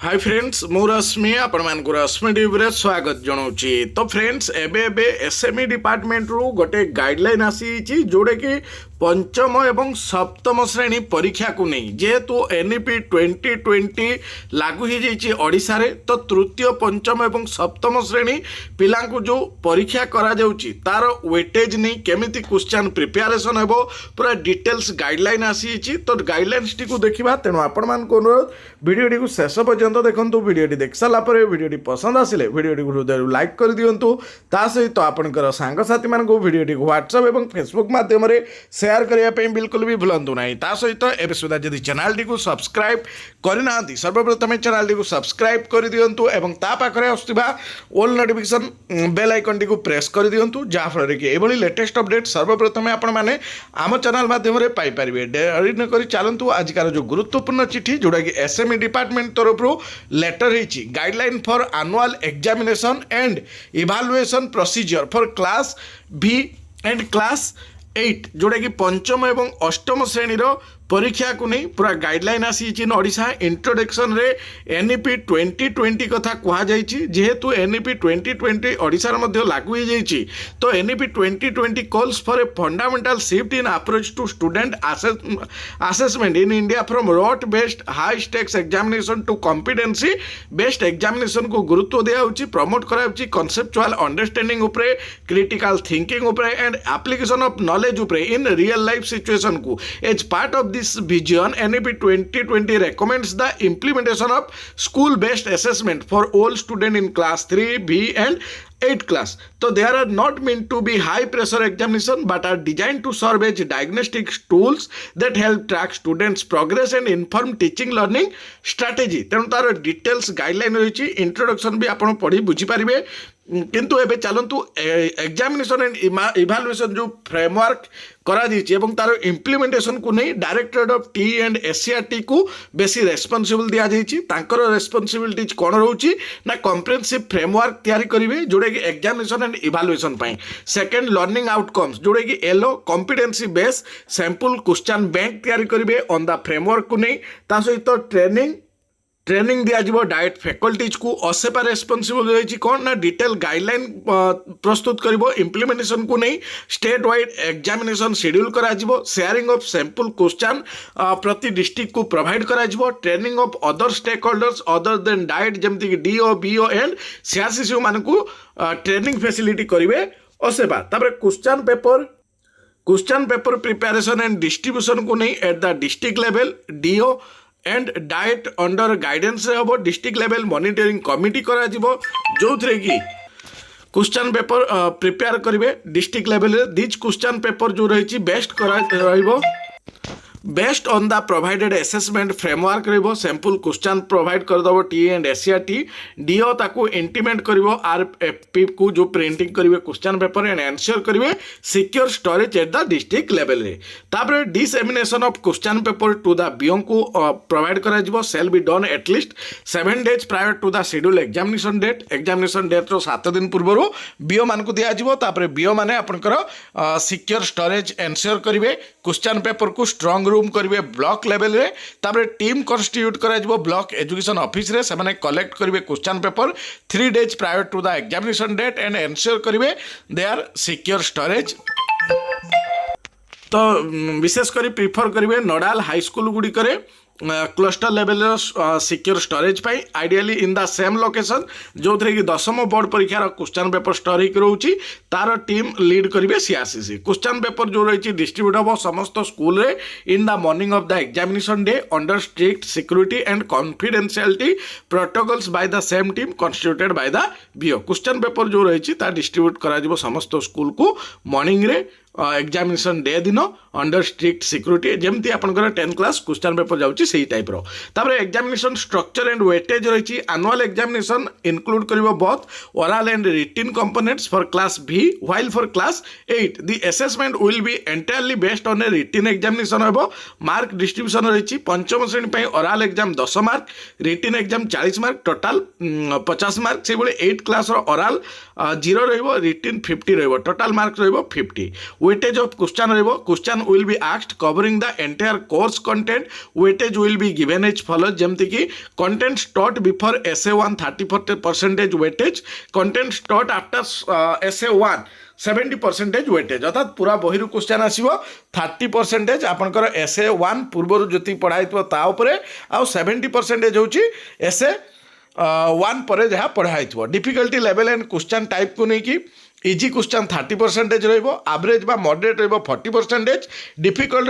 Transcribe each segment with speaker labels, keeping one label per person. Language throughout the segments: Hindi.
Speaker 1: हाय फ्रेंड्स मु रश्मि आपण मान रश्मि टीवी रे स्वागत जनाऊँगी। तो फ्रेंड्स एबे एसएमई डिपार्टमेंट रु गोटे गाइडलाइन आसी जोड़े कि पंचम एवं सप्तम श्रेणी परीक्षा को नहीं जेहेतु एनईपी 2020 लागू हो जाइए ओडिशा रे, तो तृतीय पंचम एवं सप्तम श्रेणी पिला जो परीक्षा करा जाउची तार वेटेज नहीं केमिति क्वेश्चन प्रिपेरेसन हेबो पूरा डिटेल्स गाइडलाइन आसी। तो गाइडलाइंस टी को देखा तेणु आपण मान भिडियोटी को शेष पर्यंत देखंतु। भिडियोटी देख सारा पर भिडियोटी पसंद आसिले भिडियोटी हृदय लाइक कर दियंतु। ता सहित आपणकर सांगसाथी मान भिडियोटी व्हाट्सएप और फेसबुक माध्यम शेयर करने बिल्कुल भी भूलु ना। ता सहित एवं सुधा जदि चैनल टी को सब्सक्राइब करना सर्वप्रथम चैनल टी को सब्सक्राइब कर दियंतु एवं ता पाखरे आसुथिबा ऑल नोटिफिकेशन बेल आइकन टी को प्रेस कर दियंतु जाफल कि एभली लेटेस्ट अपडेट सर्वप्रथम आपण माने आम चैनल माध्यम पाई परिबे। डेरी न करी चलंतु आजकार जो गुरुत्वपूर्ण चिठी जोड़ा कि एसएमई डिपार्टमेंट तरफ लेटर होती guideline for annual examination and evaluation procedure for class भी एंड क्लास 8 जोड़ा कि पंचम एवं अष्टम श्रेणी परीक्षा को नहीं पूरा गाइडलाइन आसी ओडिशा। इंट्रोडक्शन रे एनईपी 2020 कथा कह जेहेतु एनईपी 2020 ओडिशा मध्ये लागू हो जाइए, तो NEP 2020 calls for a fundamental shift in approach to student assessment in India from rote based high stakes examination to competency based examination को गुरुत्व दिया प्रमोट कराउची कॉन्सेप्चुअल अंडरस्टैंडिंग उपरे क्रिटिकल थिंकिंग उपरे एंड एप्लीकेशन ऑफ नॉलेज उपरे इन रियल लाइफ सिचुएशन को as part of this vision NEP 2020 recommends the implementation of school based assessment for all students in class 3 B and 8 class. So they are not meant to be high pressure examination but are designed to serve as diagnostic tools that help track students progress and inform teaching learning strategy. तेणु तार डिटेल्स गाइडलाइन रही इंट्रोडक्शन भी आप पढ़ी बुझीपारे। किंतु एबे चलंतु एग्जामिनेशन एंड इवैल्यूएशन जो फ्रेमवर्क करा दीची एवं तार इम्प्लीमेंटेशन को नहीं directorate of T and SCRT को बेसी रेस्पॉन्सिबल दिया जाइची। तांकर रेस्पॉन्सिबिलिटीज कौन रोची ना कॉम्प्रिहेंसिव फ्रेमवर्क तैयारी करिवे जोड़े कि एग्जामिनेशन एंड इवैल्यूएशन पाई। सेकंड लर्निंग आउटकम्स जोड़े कि एलो competency base sample question bank तैयारी करिवे ऑन द फ्रेमवर्क को नहीं। ता सहित ट्रेनिंग दिया जिवो डायरेक्ट फैकल्टीज को असेपा रेस्पॉन्सिबल रही कौन ना डिटेल गाइडलाइन प्रस्तुत करिवो इम्प्लीमेंटेशन को नहीं स्टेट वाइड एग्जामिनेशन शेड्यूल करा जिवो शेयरिंग ऑफ सैंपल क्वेश्चन प्रति डिस्ट्रिक्ट को प्रोवाइड करा जिवो training of other stakeholders other than direct जमती कि डीओ बीओ एंड सीआरसीसी मान को ट्रेनिंग फैसिलिटी करिवे असेपा। तापर question paper preparation and distribution को नहीं at the district level DO and DIET under guidance रे हम डिस्ट्रिक्ट लेवल मॉनिटरिंग कमिटी करा जिवो जो थे कि क्वेश्चन पेपर प्रिपेयर करेंगे district level these question paper जो रही बेस्ट करा best on the provided assessment framework रहिबो सैंपल क्वेश्चन प्रोवाइड कर दबो टी एंड एससीआरटी डीओ ताको इंटीमेंट करिवो आरएफपी को जो प्रिंटिंग करिवे क्वेश्चन पेपर एंड आंसर करिवे secure storage at the district level रे। तापर dissemination of question paper to the BO को प्रोवाइड करा जिवो shall be done at least 7 days prior to the schedule examination date रो 7 दिन पूर्व बीओ मान को दिया जिवो। तापर बीओ माने आपनकर सिक्योर स्टोरेज आंसर करिवे क्वेश्चन पेपर को स्ट्रांग रूम करेंगे ब्लॉक लेवल रे। तापर टीम कन्स्टिट्यूट करा ब्लॉक एजुकेशन ऑफिस रे से कलेक्ट करेंगे question paper 3 days prior to the examination date and ensure करेंगे दे आर सिक्योर स्टोरेज। तो विशेष कर प्रिफर करेंगे नोडाल हाई स्कूल गुड़िक क्लस्टर लेवल सिक्योर स्टोरेज पाई ideally in the same location जो थे कि 10th बोर्ड परीक्षार क्वेश्चन पेपर स्टोर होकर तार टीम लीड करेंगे सीआरसीसी। क्वेश्चन पेपर जो रही डिस्ट्रीब्यूट हम समस्त स्कूल रे in the morning of the examination day under strict security and confidentiality protocols by the same team constituted by the BO. Question paper जो रही डिस्ट्रीब्यूट करा समस्त स्कूल को मॉर्निंग रे एग्जामिनेशन डे दिन अंडर स्ट्रिक्ट सिक्योरिटी जमती आपंकर 10th क्लास क्वेश्चन पेपर जाऊँगी सही टाइप रो। एग्जामिनेशन स्ट्रक्चर एंड वेटेज रही एनुअल एग्जामिनेशन इनक्लूड कर both oral and written components for class भी while for class 8 the assessment will be entirely based on a written examination हेबो। मार्क डिस्ट्रीब्यूशन रही पंचम श्रेणी पे oral exam 10 mark written exam 40 mark total 50 mark से 8 class oral 0 written 50 total mark 50। weightage of question रहिबो question will be asked covering the entire course content weightage will be given as follows जेमति कि content taught before essay 1 30% weightage content taught after essay 1 70% weightage अर्थात पूरा बहिरू क्वेश्चन आसीबो 30% आपनकर essay 1 पूर्वरु जति पढ़ाइतो ता उपरे आ 70% होची essay 1 पर जहाँ पढ़ाई difficulty level and question type को नहीं कि इजी क्वेश्चन 30% एवरेज बा मॉडरेट 40% डिफिकल्ट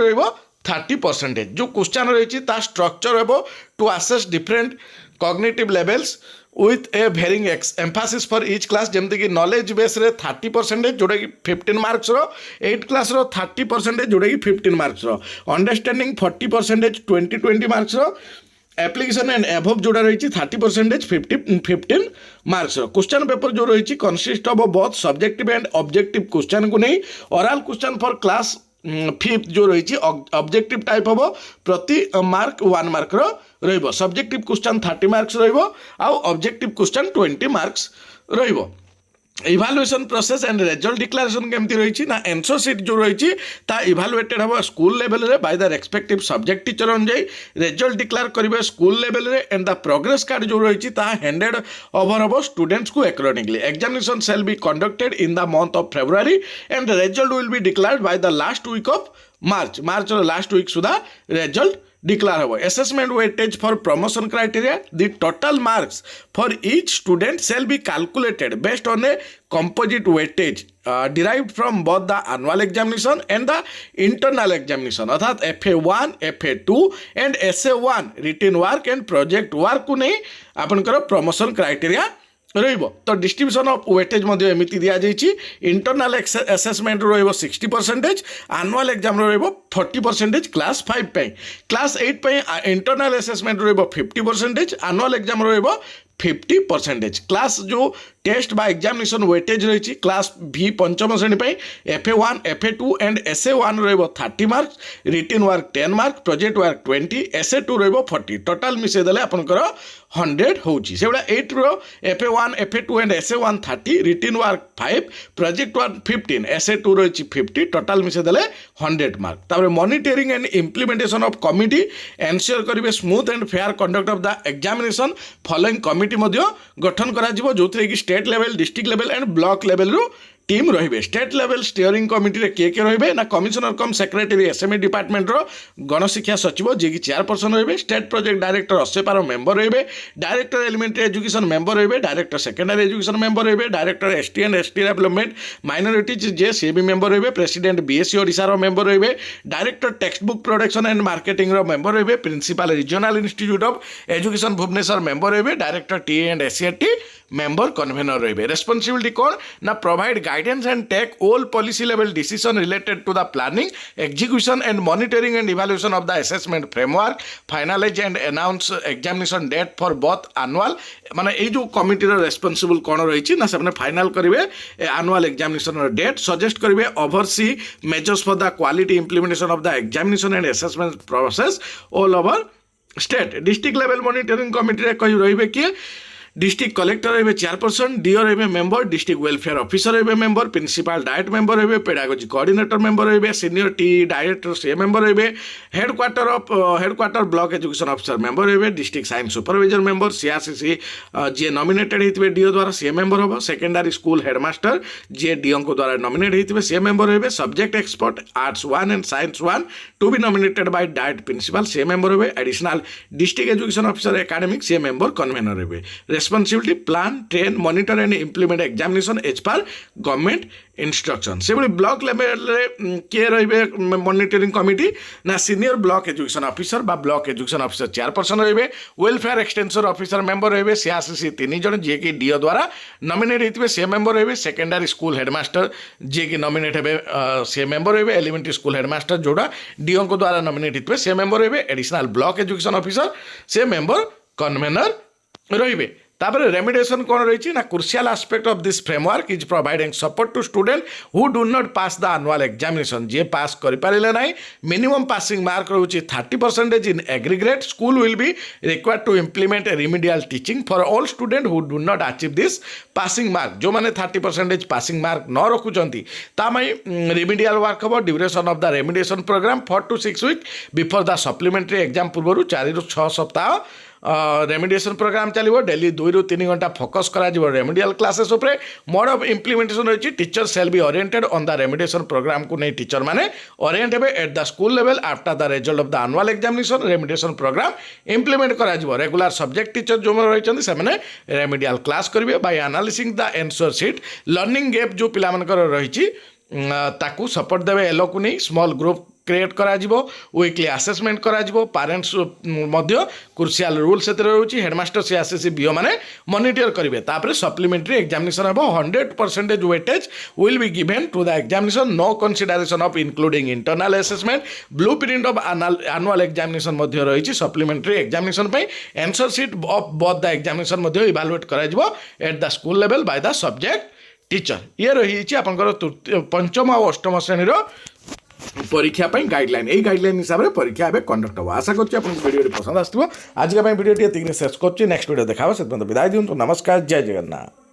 Speaker 1: 30% जो क्वेश्चन रही स्ट्रक्चर हे to assess different cognitive levels with a varying emphasis for each class जमती कि नॉलेज बेस रे 30% जोड़ा कि 15 मार्क्स रो 8 क्लास रो 30% जोड़ा कि 15 मार्क्स रो अंडरस्टैंडिंग 40% 20 मार्क्स रो एप्लीकेशन एंड एभव जोड़ा रही 30% 15 मार्क्स क्वेश्चन पेपर जो रही consist of both subjective and objective question को नहीं oral question for class 5th जो रही ऑब्जेक्टिव टाइप हम प्रति मार्क 1 मार्क रो सब्जेक्टिव क्वेश्चन 30 मार्क्स आउ ऑब्जेक्टिव क्वेश्चन 20 मार्क्स रो evaluation process and result declaration केमती रही ना एनसर सीट जो रही इभालुएटेड हम स्कूल लेवल रे by the respective subject teacher अनुजाई रिजल्ट डिक्लेयर करेंगे स्कूल लेवल रे एंड द प्रोग्रेस कार्ड जो रही हैंडेड ओवर हम स्टूडेंट्स को accordingly examination shall be conducted in the month of February and result will be declared by the last week of March last week सुधा result declare habo assessment weightage for promotion criteria the total marks for each student shall be calculated based on a composite weightage derived from both the annual examination and the internal examination अर्थात FA1 FA2 and SA1 written work and project work को नहीं आपनकर promotion criteria रहिबो तो डिस्ट्रीब्यूशन ऑफ वेटेज मध्य एमिति दिया जाइछि इंटरनल असेसमेंट रहिबो 60% एनुअल एग्जाम रहिबो 40% क्लास 5 पे क्लास 8 पे इंटरनल असेसमेंट रहिबो 50% एनुअल एग्जाम रहिबो 50% क्लास जो टेस्ट बा एग्जामिनेशन वेटेज रही क्लास भी पंचम श्रेणी पे FA1 FA2 एंड SA1 रहिबो 30 marks written work 10 mark project work 20 SA2 रहिबो 40 टोटल मिसे देले आपनकर 100 होची सेबडा 8 रो FA1 FA2 and SA1 30 written work 5 project work 15 SA2 रही 50 टोटल मिसे देले 100 मार्क तापर monitoring and implementation of committee ensure करिवे smooth and fair conduct of the examination following committee मध्य गठन करा जिवो जोथरे कि state level district level and block level रो टीम रहिबे स्टेट लेवल स्टीयरिंग कमिटी रे के रहिबे ना commissioner cum secretary SME department रो गणशिक्षा सचिव जे कि चेयरपर्सन रहिबे स्टेट प्रोजेक्ट डायरेक्टर 80 मेंबर रहिबे डायरेक्टर एलिमेंटरी एजुकेशन मेंबर रहिबे डायरेक्टर सेकेंडरी एजुकेशन मेंबर रहिबे director ST and ST development minorities जे से भी मेंबर रहिबे प्रेसिडेंट बीएससी ओडिसा रो मेंबर रहिबे director text book production and marketing रो मेंबर रहिबे principal regional institute of education Bhubaneswar member रहिबे director T and SCRT member convener रहिबे रेस्पोंसिबिलिटी कोन ना provide guidance and take all policy level decision related to the planning, execution and monitoring and evaluation of the assessment framework, finalize and announce examination date for both annual माने ए जो कमिटी रो रेस्पोंसिबल कोन रही ना से फाइनल करेंगे एनुअल एग्जामिनेशन डेट सजेस्ट करेंगे oversee measures for the quality implementation of the examination and assessment process all over state district level monitoring committee रे कहि रहिबे कि डिस्ट्रिक्ट कलेक्टर रहिबे चेयरपर्सन डीओ रहिबे मेंबर डिस्ट्रिक्ट वेलफेयर ऑफिसर रहिबे मेंबर प्रिंसिपल डायट मेंबर रहिबे पेडागोजी कोऑर्डिनेटर मेंबर रहिबे सीनियर टी डायरेक्टर से मेंबर रहिबे headquarter block education officer member रहिबे district science supervisor member CRCC जे नॉमिनेटेड हेतिबे डीओ द्वारा से मेंबर होबो सेकेंडरी स्कूल हेडमास्टर जे डीओ को द्वारा नॉमिनेट हेतिबे से मेंबर रहिबे subject expert arts 1 and science 1 to be nominated by DIET principal से मेंबर रहिबे additional district education officer academic से मेंबर कन्वेनर रहिबे responsibility plan train monitor and implement examination as per government instruction से बड़ी ब्लॉक लेवल रे के रहिबे मॉनिटरिंग कमिटी ना सीनियर ब्लॉक एजुकेशन ऑफिसर बा ब्लॉक एजुकेशन ऑफिसर चेयरपर्सन रहिबे वेलफेयर एक्सटेंशन ऑफिसर मेंबर रहिबे सीआरसीसी 3 जन जे कि डीओ द्वारा नॉमिनेट हेतिबे से मेंबर रहिबे सेकेंडरी स्कूल हेडमास्टर जे कि नॉमिनेट हेबे से मेंबर रहिबे एलिमेंटरी स्कूल हेडमास्टर जोड़ा डीओ को द्वारा नॉमिनेट हेतिबे से मेंबर रहिबे एडिशनल ब्लॉक एजुकेशन ऑफिसर से मेंबर कन्वेनर रहिबे तापर रेमिडिएशन कौन रही ना crucial aspect of this framework is providing support to student who do not pass the annual examination जे पास कर पारे ना मिनिमम पासिंग मार्क रोचे 30% in aggregate school will be required to implement a remedial teaching for all student who do not achieve this passing mark जो मैंने 30% पासिंग मार्क न रखुंट रिमिडियल वर्क हम duration of the remediation programme 4 to 6 week before the supplementary exam पूर्व 4 ରୁ 6 सप्ताह रेमिडिएशन प्रोग्राम चलो डेली 2 ରୁ 3 घंटा फोकस करा रेमिडियल क्लासेस उपरे मोड ऑफ इम्प्लीमेंटेशन रही teacher shall be oriented on the remediation programme को नहीं टीचर माने ओरिएंट हे at the school level after the result of the annual examination remediation programme implement करा रेगुलर सब्जेक्ट टीचर जो रही से रेमिडियल क्लास करेंगे by analysing the answer sheet learning gap जो पिला रही ताकू सपोर्ट देवे एलो को नहीं स्मॉल ग्रुप क्रिएट करा वीकली आसेसमेंट करा पेरेंट्स क्रुशियल रूल से रोचे हेडमास्टर सीआरसीसी बीओ माने मॉनिटर करेंगे तापर सप्लीमेंटरी एग्जामिनेशन हम 100% weightage will be given to the examination no consideration of including internal assessment blue print of annual examination रही supplementary examination answer sheet of both the examination evaluate करा at the school level by the subject teacher ये रही आपंकर पंचम और अष्टम श्रेणी परीक्षा गाइडलाइन यही गाइडलाइन हिसाब से परीक्षा एवं कंडक्ट हम आशा करीडियो पसंद आसो आज भिडियो शेष कर नेक्स्ट वीडियो देखा से विदाय दिखाँ नमस्कार जय जगन्नाथ।